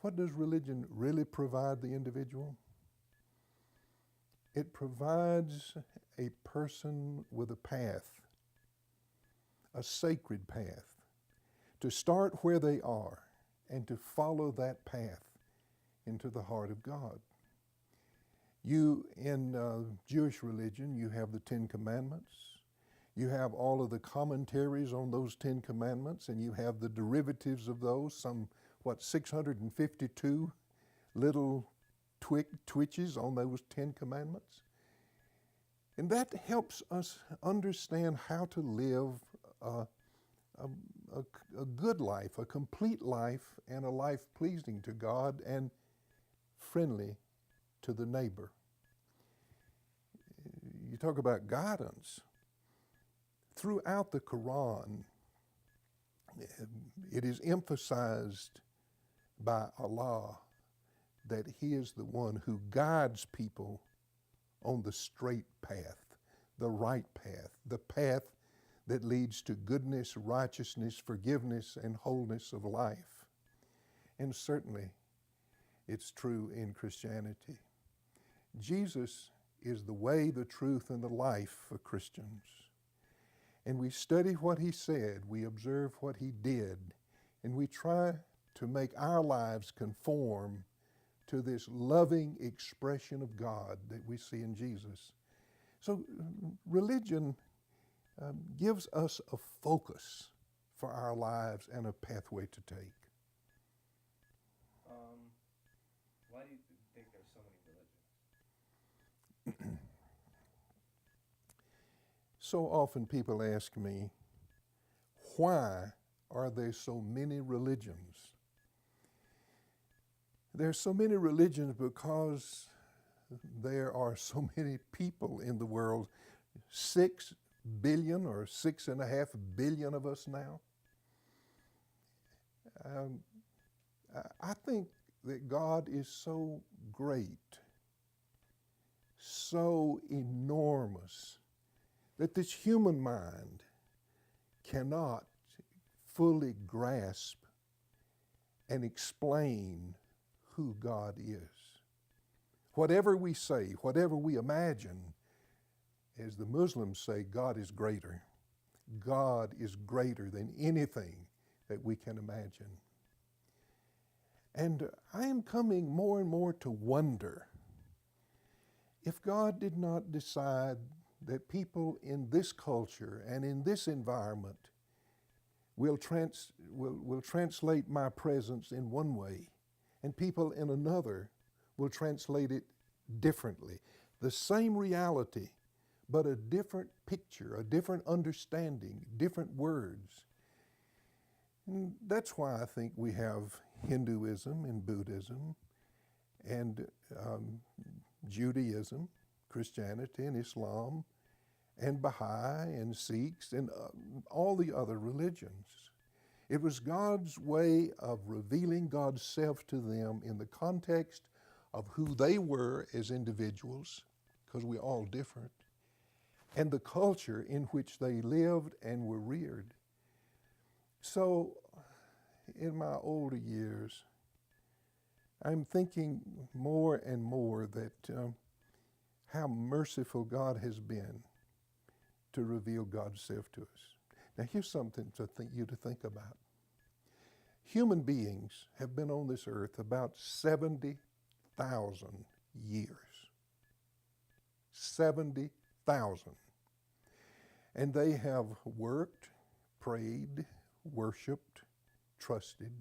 What does religion really provide the individual? It provides a person with a path, a sacred path, to start where they are and to follow that path into the heart of God. You, in Jewish religion, you have the Ten Commandments. You have all of the commentaries on those Ten Commandments, and you have the derivatives of those, 652 little twitches on those Ten Commandments. And that helps us understand how to live a good life, a complete life, and a life pleasing to God and friendly to the neighbor. You talk about guidance. Throughout the Quran, it is emphasized by Allah that He is the one who guides people on the straight path, the right path, the path that leads to goodness, righteousness, forgiveness, and wholeness of life. And certainly, it's true in Christianity. Jesus is the way, the truth, and the life for Christians. And we study what He said, we observe what He did, and we try to make our lives conform to this loving expression of God that we see in Jesus. So religion gives us a focus for our lives and a pathway to take. Why do you think there's so many religions? So often people ask me, why are there so many religions? There are so many religions because there are so many people in the world, 6 billion or 6.5 billion of us now. I think that God is so great, so enormous, that this human mind cannot fully grasp and explain who God is. Whatever we say, whatever we imagine, as the Muslims say, God is greater. God is greater than anything that we can imagine. And I am coming more and more to wonder if God did not decide that people in this culture and in this environment will translate my presence in one way, and people in another will translate it differently. The same reality, but a different picture, a different understanding, different words. And that's why I think we have Hinduism and Buddhism and Judaism, Christianity and Islam, and Baha'i and Sikhs and all the other religions. It was God's way of revealing God's self to them in the context of who they were as individuals, because we're all different, and the culture in which they lived and were reared. So, in my older years, I'm thinking more and more that how merciful God has been to reveal God's self to us. Now here's something you to think about. Human beings have been on this earth about 70,000 years. 70,000. And they have worked, prayed, worshiped, trusted,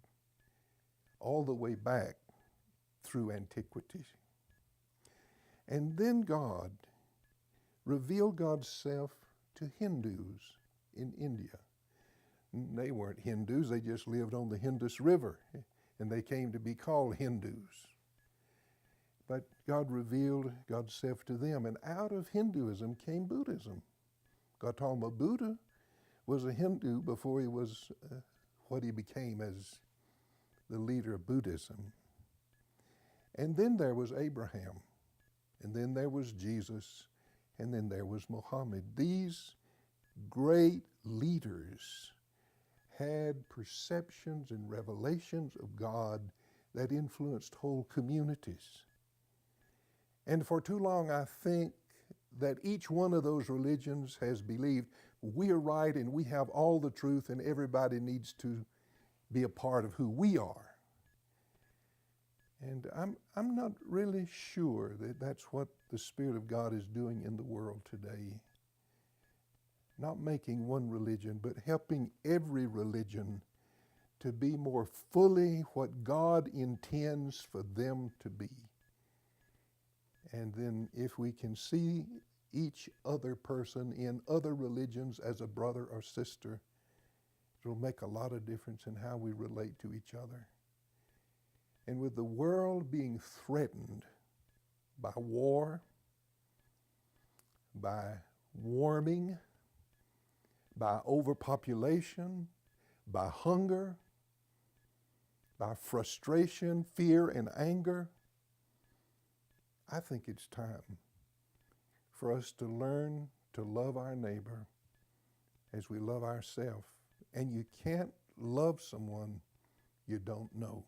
all the way back through antiquity. And then God revealed God's self to Hindus in India. They weren't Hindus, they just lived on the Indus River, and they came to be called Hindus. But God revealed God's self to them, and out of Hinduism came Buddhism. Gautama Buddha was a Hindu before he was what he became as the leader of Buddhism. And then there was Abraham, and then there was Jesus, and then there was Muhammad. These great leaders had perceptions and revelations of God that influenced whole communities. And for too long, I think that each one of those religions has believed we are right and we have all the truth and everybody needs to be a part of who we are. And I'm not really sure that that's what the Spirit of God is doing in the world today. Not making one religion, but helping every religion to be more fully what God intends for them to be. And then if we can see each other person in other religions as a brother or sister, it will make a lot of difference in how we relate to each other. And with the world being threatened by war, by warming, by overpopulation, by hunger, by frustration, fear, and anger, I think it's time for us to learn to love our neighbor as we love ourselves. And you can't love someone you don't know.